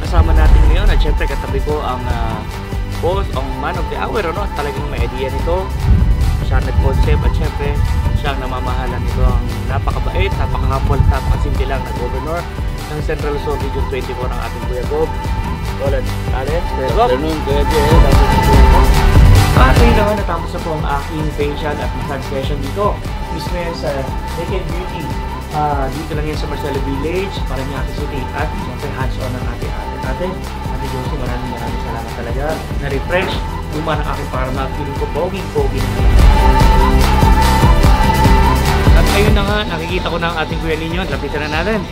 kasama natin ngayon at syempre katabi ko ang boss, ang man of the hour, ano? Talagang may idea nito. Siya ang nag-concept at syempre siya ang namamahalan nito. Ang napakabait, napaka-humble, napakasimple lang na governor ng Central Luzon Region 24 ang ating Kuya Gob. Roland Alex, Kuya Gob. At ngayon naman natapos na po ang aking facial at massage session dito. Mismo yan sa Naked Beauty. Dito lang yan sa Marcelo Village, Parañaque City. At siyempre hands-on ng ate Josie, maraming salamat talaga. Na-refresh, luma ng aking parang feeling ko poging-pogi na. At ayun na nga, nakikita ko na ang ating Kuya Ninyo. Lapitan na natin.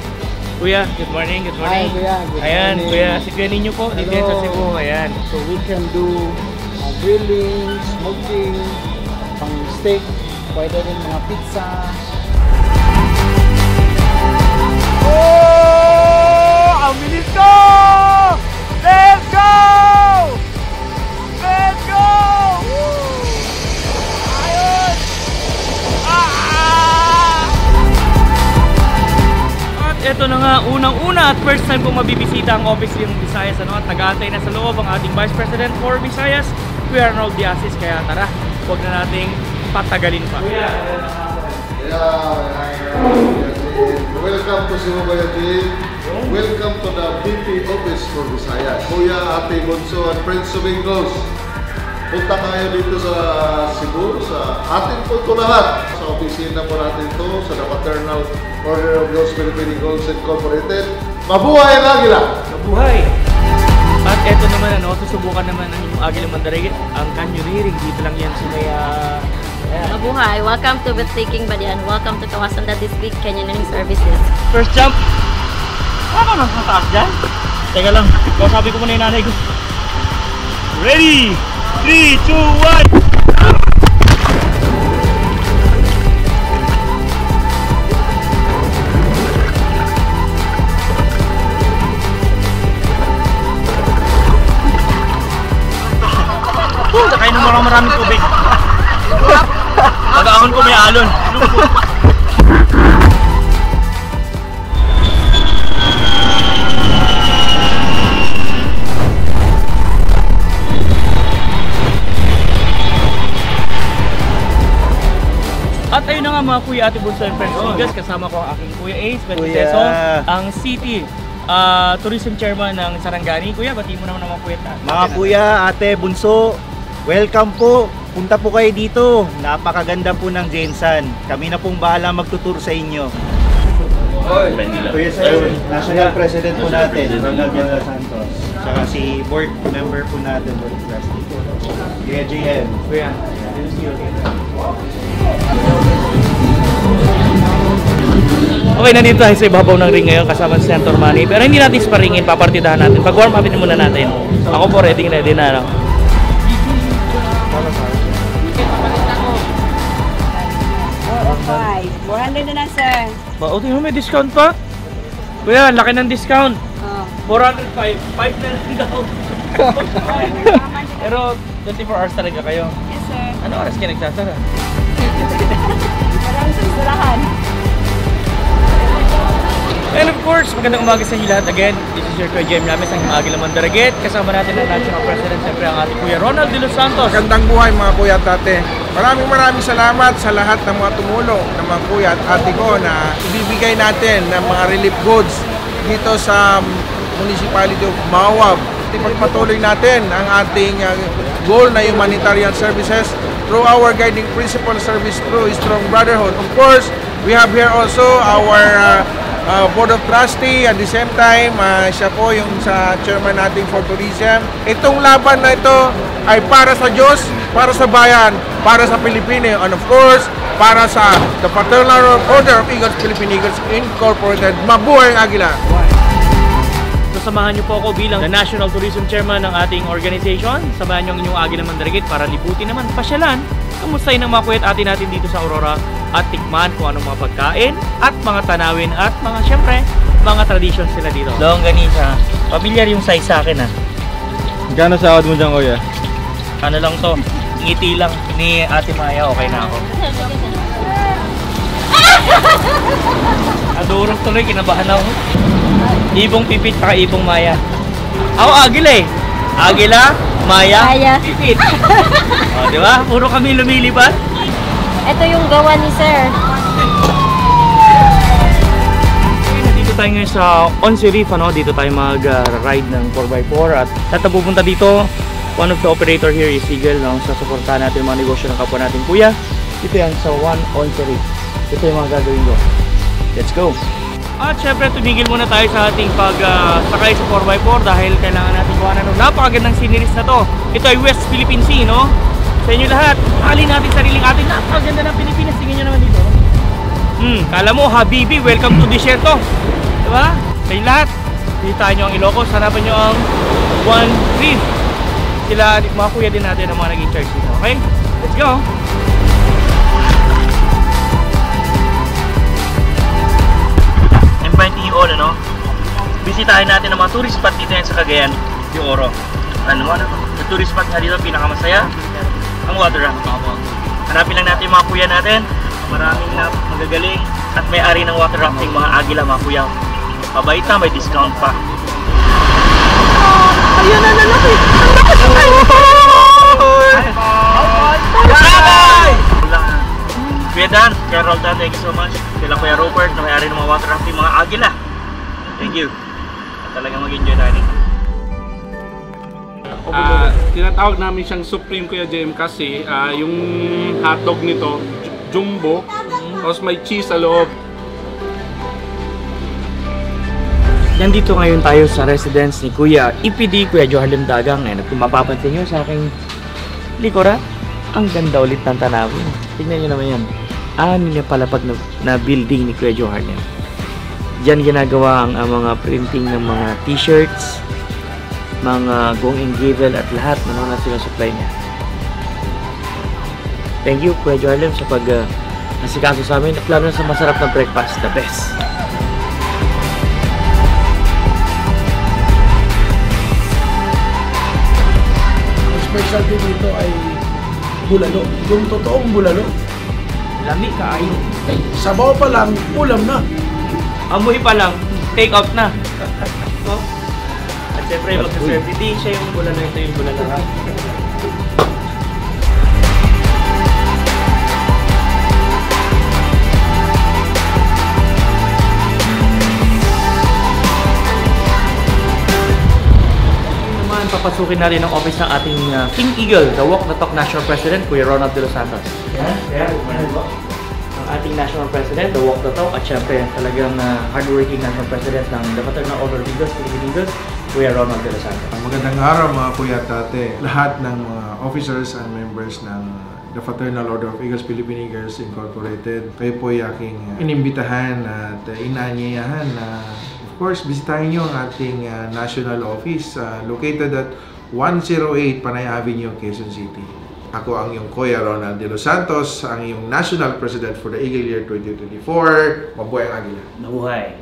Kuya, good morning, good morning. Hi, Kuya. Good Ayan, morning. Kuya, si Kuya Ninyo po, dito yan sa Cebu. Ayan. So we can do grilling, smoking, pang steak, pwede rin mga pizza. Oh! Ang bilis ko! Let's go! Let's go! Woo! Ayun! At ito na nga, unang-una at first time kong mabibisita ang office ng Visayas, ano? At nag-aantay na sa loob ang ating Vice President for Visayas, Kuya Arnold Diasis. Kaya tara, huwag na nating patagalin pa. Welcome to Cebu Bayadin. Welcome to the BP office for Visayas. Kuya, Ate Bonso, and friends of Ingles. Punta kayo dito sa Cebu, sa atin po ito lahat. Sa opisina po natin ito, sa the Paternal Order of those Philippine Eagles Incorporated. Mabuhay ang Agila! Mabuhay! At eto naman, ano, susubukan naman ang inyong Agila Mandarigit, ang canyoneering. Dito lang yan sa may Mabuhay! Welcome to Breathtaking Balian. Welcome to Kawasanda District Canyoneering Services. First jump! Ano mas mataas dyan? Teka lang, kausapin ko muna yung nanay ko. Ready! 3, 2, 1! Nakain ng maraming tubig. Pag-ahon ko may alon. At ayun na nga mga Kuya, Ate Bunso and Friends Eagles, kasama ko ang aking Kuya Ace Benitez, ang City Tourism Chairman ng Sarangani. Kuya, batiin mo naman Kuya. Mga Kuya, Ate Bunso, welcome po. Punta po kayo dito. Napakaganda po ng Jensan. Kami na pong bahala magtutur sa inyo. Kuya Sir, National President po natin, Ronald Santos. Saka si board member po natin, board president. Kuya JM. Kuya, okay, nandito tayo sa ibabaw ng ring ngayon kasama si Senator Manny. Pero hindi natin sparingin, papartidahan natin. Pag-warm upin muna natin. Ako po ready na. No? Okay. 400 na lang, sir. O, tingnan mo, may discount pa. Kuya, laki ng discount. 405, 5 na lang daw. Pero 24 hours talaga kayo. Yes, sir. Ano oras kayo nagsasara? Maraming susulahan. And of course, magandang umaga sa inyo lahat. Again, this is your Kuya Jem Lames, ang Agila Mandarigit. Kasama natin ang National President, siyempre ang ating Kuya Ronald De Los Santos. Magandang buhay mga kuya at ate. Maraming salamat sa lahat ng mga tumulong ng mga kuya at ate ko na ibibigay natin ng mga relief goods dito sa Municipality of Mawab. Ipagpatuloy natin ang ating goal na humanitarian services through our guiding principle service through strong brotherhood. Of course, we have here also our Board of Trustee. At the same time, siya po yung sa chairman natin for tourism. Itong laban na ito ay para sa Diyos, para sa bayan, para sa Pilipino, and of course, para sa the Paternal Order of Eagles, Philippine Eagles Incorporated. Mabuhay ang Agila! Samahan niyo po ako bilang the National Tourism Chairman ng ating organization. Samahan niyo ang inyong Agila Mandarigit para libutin naman, pasyalan, kamustahin ang mga kuya at ate natin dito sa Aurora at tikman kung anong mga pagkain at mga tanawin at mga syempre, mga traditions sila dito. Longganisa. Familiar yung size sa akin Gano'n sahod mo dyan, kuya? Ano lang to, ngiti lang ni Ate Maya, okay na ako. Adurog tuloy, kinabahan ako. Ibong Pipit, saka Ibong Maya. Ako Agila eh. Agila, Maya, Maya. Pipit. O, di ba? Puro kami lumilipad. Ito yung gawa ni Sir. Nandito tayo ngayon sa Once Reef, ano? Dito tayo mag-ride ng 4x4 at pupunta dito. One of the operator here is Eagle, no? Sasuportahan natin yung mga negosyo ng kapwa natin kuya. Ito yan sa Once Reef. Ito yung mga gagawin ko. Let's go! At syempre tumigil muna tayo sa ating pagsakay sa 4x4 dahil kailangan natin gawa ng napakagandang sceneries na to. Ito ay West Philippine Sea, no? Sa inyo lahat, mahalin natin sariling atin. Napakaganda ng Pilipinas. Tingnan nyo naman dito. Kala mo, Habibi, welcome to Desierto. Diba? Sa inyo lahat, kita nyo ang Ilocos, hanapan nyo ang One Reef. Sila, mga kuya din natin ang mga naging charge dito. Okay? Let's go! Inviting you all, ano? Bisitahin natin ang mga tourist spot dito yan sa Cagayan de Oro. Ano? Yung tourist spot nga dito, pinakamasaya, ang water rafting. Hanapin lang natin yung mga kuya natin. Maraming na magagaling at may-ari ng water rafting, mga Agila, mga kuya. Mabait na, may discount pa. Ayun na lalaki! Ang lakas! Kuya Dan, Kuya Roldan, thank you so much. Sila Kuya Rupert na may-ari ng mga water rafting, mga Agila. Thank you. At talagang mag-enjoy tayo dito. Tinatawag namin siyang Supreme Kuya JM kasi yung hotdog nito, jumbo, tapos may cheese sa loob. Nandito ngayon tayo sa residence ni Kuya EPD, Kuya Joharlem Dagang. At kung mapapansin nyo sa aking likuran, ang ganda ulit ng tanawin. Tignan nyo naman yan. Niya palapag na building ni Kuya Joharlem. Diyan ginagawa ang mga printing ng mga t-shirts, mga going engravel at lahat na mga sinusupply niya. Thank you Kuya Joharlem sa asikaso sa amin at lalo na sa masarap na breakfast, the best. Specialty dito ay bulalo. Yung totoong bulalo. Lami kaayo. Sabaw pa lang, ulam na. Amoy pa lang, take out na. No? At syempre mag-serve, hindi siya yung bulalo, ito yung bulalo. Papasukin natin ang office ng ating King Eagle, the Walk the Talk National President, Kuya Ronald De Los Santos. Yan, ang ating National President, the Walk the Talk, at syempre talagang hardworking National President ng The Fraternal Order of Eagles, Philippine Eagles, Kuya Ronald De Los Santos. Magandang araw mga kuya at ate. Lahat ng mga officers and members ng The Fraternal Order of Eagles, Philippine Eagles Incorporated. Kayo po ay aking inimbitahan at inaanyayahan na of course, bisitahin nyo ang ating national office located at 108 Panay Avenue, Quezon City. Ako ang iyong Kuya Ronald De Los Santos, ang iyong National President for the Eagle Year 2024. Mabuhay ang Agila! Mabuhay!